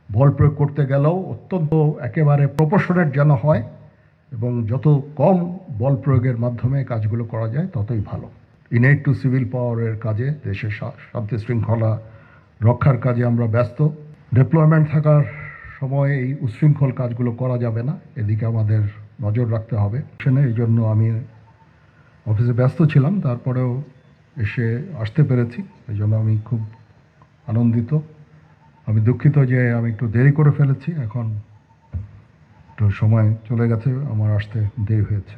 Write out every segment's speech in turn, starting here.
বল প্রয়োগ করতে গেলেও অত্যন্ত একেবারে প্রপোর্শনেট যেন হয় এবং যত কম বল প্রয়োগের মাধ্যমে কাজগুলো করা যায় ততই ভালো। ইনেট টু সিভিল পাওয়ারের কাজে, দেশের শান্তি শৃঙ্খলা রক্ষার কাজে আমরা ব্যস্ত। ডিপ্লয়মেন্ট থাকার সময় এই উচ্ছৃঙ্খল কাজগুলো করা যাবে না, এদিকে আমাদের নজর রাখতে হবে। এই জন্য আমি অফিসে ব্যস্ত ছিলাম, তারপরেও আসতে পেরেছি, এই জন্য আমি খুব আনন্দিত। আমি দুঃখিত যে আমি একটু দেরি করে ফেলেছি, এখন একটু সময় চলে গেছে, আমার আসতে দেরি হয়েছে।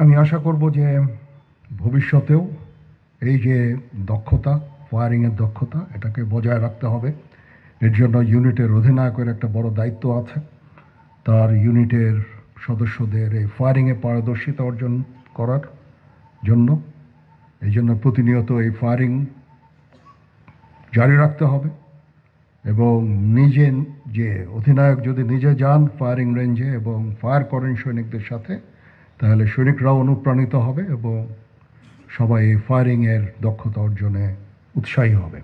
আমি আশা করব যে ভবিষ্যতেও এই যে দক্ষতা, ফায়ারিংয়ের দক্ষতা, এটাকে বজায় রাখতে হবে। এর জন্য ইউনিটের অধিনায়কের একটা বড় দায়িত্ব আছে, তার ইউনিটের সদস্যদের এই ফায়ারিংয়ে পারদর্শিতা অর্জন করার জন্য। এই জন্য প্রতিনিয়ত এই ফায়ারিং জারি রাখতে হবে এবং নিজে যে অধিনায়ক যদি নিজে যান ফায়ারিং রেঞ্জে এবং ফায়ার করেন সৈনিকদের সাথে, তাহলে সৈনিকরাও অনুপ্রাণিত হবে এবং সবাই এই ফায়ারিংয়ের দক্ষতা অর্জনে উৎসাহী হবে।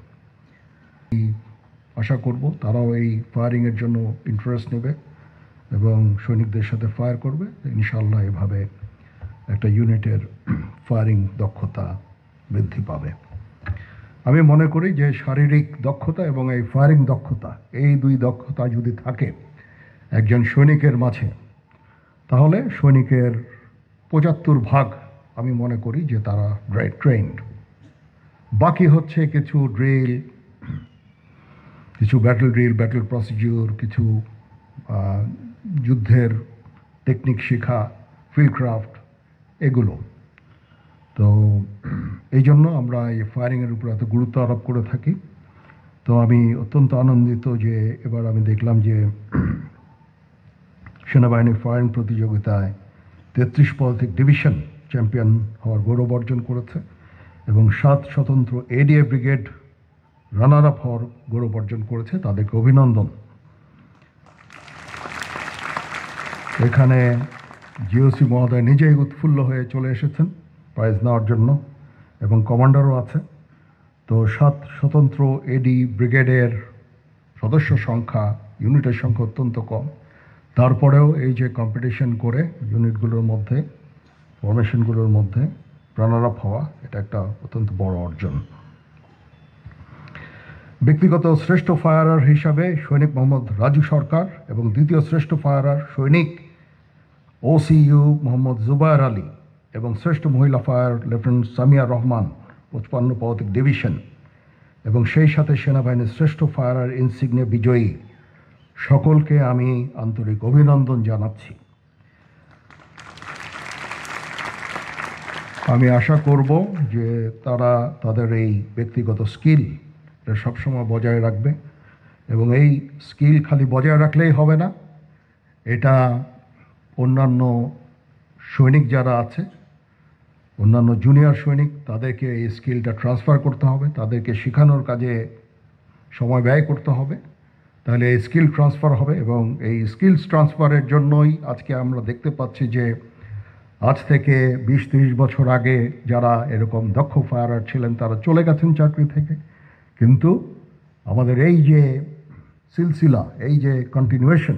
আশা করব তারাও এই ফায়ারিংয়ের জন্য ইন্টারেস্ট নেবে এবং সৈনিকদের সাথে ফায়ার করবে। ইনশাআল্লাহ এভাবে একটা ইউনিটের ফায়ারিং দক্ষতা বৃদ্ধি পাবে। আমি মনে করি যে শারীরিক দক্ষতা এবং এই ফায়ারিং দক্ষতা, এই দুই দক্ষতা যদি থাকে একজন সৈনিকের মাঝে, তাহলে সৈনিকের ৭৫% আমি মনে করি যে তারা ট্রেন্ড। বাকি হচ্ছে কিছু ড্রিল, কিছু ব্যাটল ড্রিল, ব্যাটল প্রসিডিউর, কিছু যুদ্ধের টেকনিক শেখা, ফিল্ডক্রাফট, এগুলো। তো এই জন্য আমরা এই ফায়ারিংয়ের উপর এত গুরুত্ব আরোপ করে থাকি। তো আমি অত্যন্ত আনন্দিত যে এবার আমি দেখলাম যে সেনাবাহিনীর ফায়ারিং প্রতিযোগিতায় ৩৩ পদাতিক ডিভিশন চ্যাম্পিয়ন হওয়ার গৌরব অর্জন করেছে এবং 7 স্বতন্ত্র এডিএ ব্রিগেড রানার আপ হওয়ার গৌরব অর্জন করেছে। তাদেরকে অভিনন্দন। এখানে জিওসি মহোদয় নিজেই উৎফুল্ল হয়ে চলে এসেছেন প্রাইজ নেওয়ার জন্য এবং কমান্ডারও আছে। তো 7 স্বতন্ত্র এডি ব্রিগেডের সদস্য সংখ্যা, ইউনিটের সংখ্যা অত্যন্ত কম, তারপরেও এই যে কম্পিটিশন করে ইউনিটগুলোর মধ্যে, ফরমেশনগুলোর মধ্যে রানার আপ হওয়া, এটা একটা অত্যন্ত বড় অর্জন। ব্যক্তিগত শ্রেষ্ঠ ফায়ারার হিসাবে সৈনিক মোহাম্মদ রাজু সরকার এবং দ্বিতীয় শ্রেষ্ঠ ফায়ারার সৈনিক ওসিইউ মোহাম্মদ জুবায়ের আলী এবং শ্রেষ্ঠ মহিলা ফায়ার লেফটেন্যান্ট সামিয়া রহমান 55 পদাতিক ডিভিশন এবং সেই সাথে সেনাবাহিনীর শ্রেষ্ঠ ফায়ারার ইনসিগনে বিজয়ী সকলকে আমি আন্তরিক অভিনন্দন জানাচ্ছি। আমি আশা করব যে তারা তাদের এই ব্যক্তিগত স্কিল এটা সবসময় বজায় রাখবে এবং এই স্কিল খালি বজায় রাখলেই হবে না, এটা অন্যান্য সৈনিক যারা আছে, অন্যান্য জুনিয়র সৈনিক, তাদেরকে এই স্কিলটা ট্রান্সফার করতে হবে, তাদেরকে শেখানোর কাজে সময় ব্যয় করতে হবে, তাহলে এই স্কিল ট্রান্সফার হবে। এবং এই স্কিলস ট্রান্সফারের জন্যই আজকে আমরা দেখতে পাচ্ছি যে আজ থেকে 20-30 বছর আগে যারা এরকম দক্ষ ফায়ারার ছিলেন তারা চলে গেছেন চাকরি থেকে, কিন্তু আমাদের এই যে সিলসিলা, এই যে কন্টিনিউয়েশন,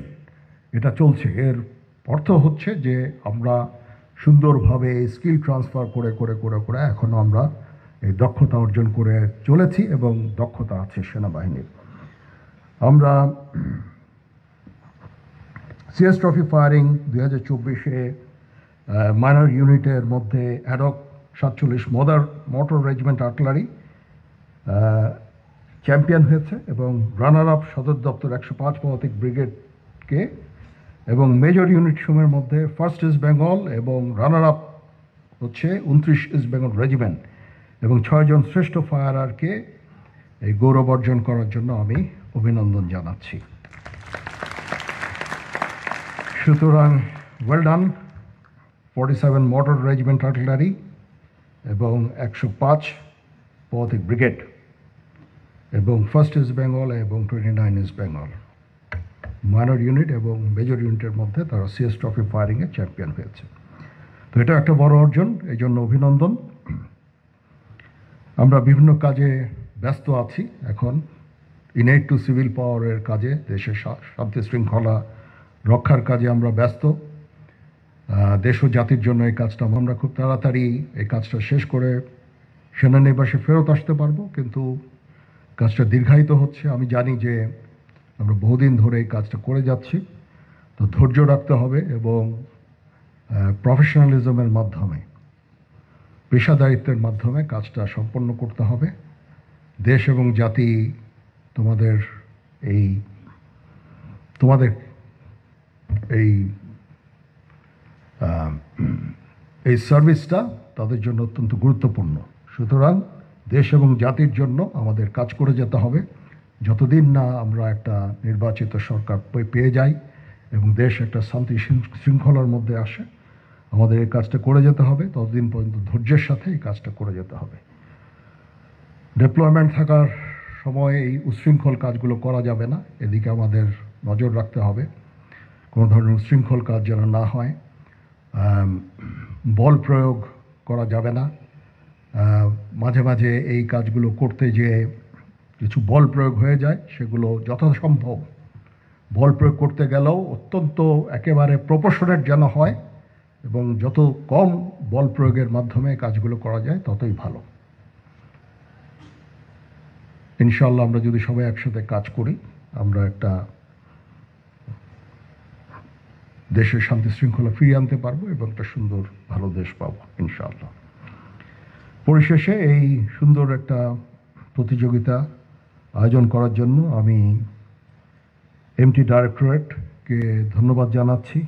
এটা চলছে। এর অর্থ হচ্ছে যে আমরা সুন্দরভাবে এই স্কিল ট্রান্সফার করে করে করে করে এখনও আমরা এই দক্ষতা অর্জন করে চলেছি এবং দক্ষতা আছে সেনাবাহিনীর। আমরা সিএস ট্রফি ফায়ারিং 2024-এ মাইনর ইউনিটের মধ্যে ad hoc 47 motor regiment artillery champion হয়েছে এবং রানার আপ সদর দপ্তর 105 পদাতিক ব্রিগেডকে এবং মেজর ইউনিট সমূহের মধ্যে ফার্স্ট ইস্ট বেঙ্গল এবং রানার আপ হচ্ছে 29 ইস্ট বেঙ্গল রেজিমেন্ট এবং 6 জন শ্রেষ্ঠ ফায়ারারকে এই গৌরব অর্জন করার জন্য আমি অভিনন্দন জানাচ্ছি। সুতরাং well done 47 motor regiment artillery এবং 105 পদাতিক ব্রিগেড এবং ফার্স্ট ইস্ট বেঙ্গল এবং 29 ইস্ট বেঙ্গল মাইনর ইউনিট এবং মেজর ইউনিটের মধ্যে তারা সিএস ট্রফি ফায়ারিংয়ে চ্যাম্পিয়ন হয়েছে। তো এটা একটা বড় অর্জন, এই জন্য অভিনন্দন। আমরা বিভিন্ন কাজে ব্যস্ত আছি এখন ইনেট টু সিভিল পাওয়ারের কাজে, দেশের শান্তি শৃঙ্খলা রক্ষার কাজে আমরা ব্যস্ত। দেশ ও জাতির জন্য এই কাজটা আমরা খুব তাড়াতাড়ি এই কাজটা শেষ করে সেনানিবাসে ফেরত আসতে পারবো, কিন্তু কাজটা দীর্ঘায়িত হচ্ছে। আমি জানি যে আমরা বহুদিন ধরে এই কাজটা করে যাচ্ছি, তো ধৈর্য রাখতে হবে এবং প্রফেশনালিজমের মাধ্যমে, পেশাদারিত্বের মাধ্যমে কাজটা সম্পন্ন করতে হবে। দেশ এবং জাতি তোমাদের এই এই সার্ভিসটা তাদের জন্য অত্যন্ত গুরুত্বপূর্ণ। সুতরাং দেশ এবং জাতির জন্য আমাদের কাজ করে যেতে হবে। যতদিন না আমরা একটা নির্বাচিত সরকার পেয়ে যাই এবং দেশ একটা শান্তি শৃঙ্খলার মধ্যে আসে, আমাদের এই কাজটা করে যেতে হবে। ততদিন পর্যন্ত ধৈর্যের সাথে এই কাজটা করে যেতে হবে। ডিপ্লয়মেন্ট থাকার সময় এই উচ্ছৃঙ্খল কাজগুলো করা যাবে না, এদিকে আমাদের নজর রাখতে হবে কোনো ধরনের উচ্ছৃঙ্খল কাজ যেন না হয়। বল প্রয়োগ করা যাবে না। মাঝে মাঝে এই কাজগুলো করতে যেয়ে কিছু বল প্রয়োগ হয়ে যায়, সেগুলো যথাসম্ভব বল প্রয়োগ করতে গেলেও অত্যন্ত একেবারে প্রপোর্শনেট যেন হয় এবং যত কম বল প্রয়োগের মাধ্যমে কাজগুলো করা যায় ততই ভালো। ইনশাআল্লাহ আমরা যদি সবাই একসাথে কাজ করি, আমরা একটা দেশের শান্তি শৃঙ্খলা ফিরিয়ে আনতে পারবো এবং একটা সুন্দর ভালো দেশ পাবো ইনশাআল্লাহ। পরিশেষে এই সুন্দর একটা প্রতিযোগিতা আয়োজন করার জন্য আমি এমটি ডাইরেক্টরেটকে ধন্যবাদ জানাচ্ছি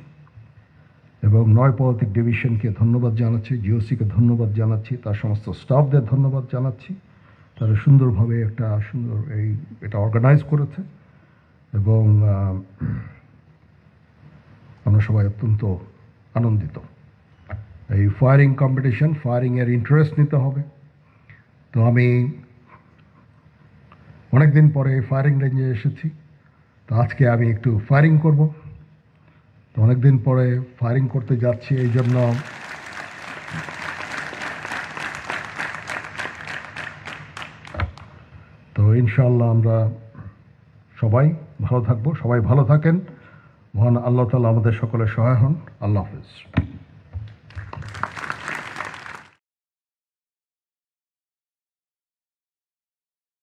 এবং নয় পদাতিক ডিভিশনকে ধন্যবাদ জানাচ্ছি, জিওসিকে ধন্যবাদ জানাচ্ছি, তার সমস্ত স্টাফদের ধন্যবাদ জানাচ্ছি। তারা সুন্দরভাবে এটা অর্গানাইজ করেছে এবং আমরা সবাই অত্যন্ত আনন্দিত। এই ফায়ারিং কম্পিটিশন, ফায়ারিংয়ের ইন্টারেস্ট নিতে হবে। তো আমি অনেকদিন পরে ফায়ারিং রেঞ্জে এসেছি, তো আজকে আমি একটু ফায়ারিং করব। তো অনেকদিন পরে ফায়ারিং করতে যাচ্ছি, এই জন্য তো ইনশাআল্লাহ আমরা সবাই ভালো থাকবো। সবাই ভালো থাকেন। মহান আল্লাহ তাআলা আমাদের সকলের সহায় হন। আল্লাহ হাফেজ।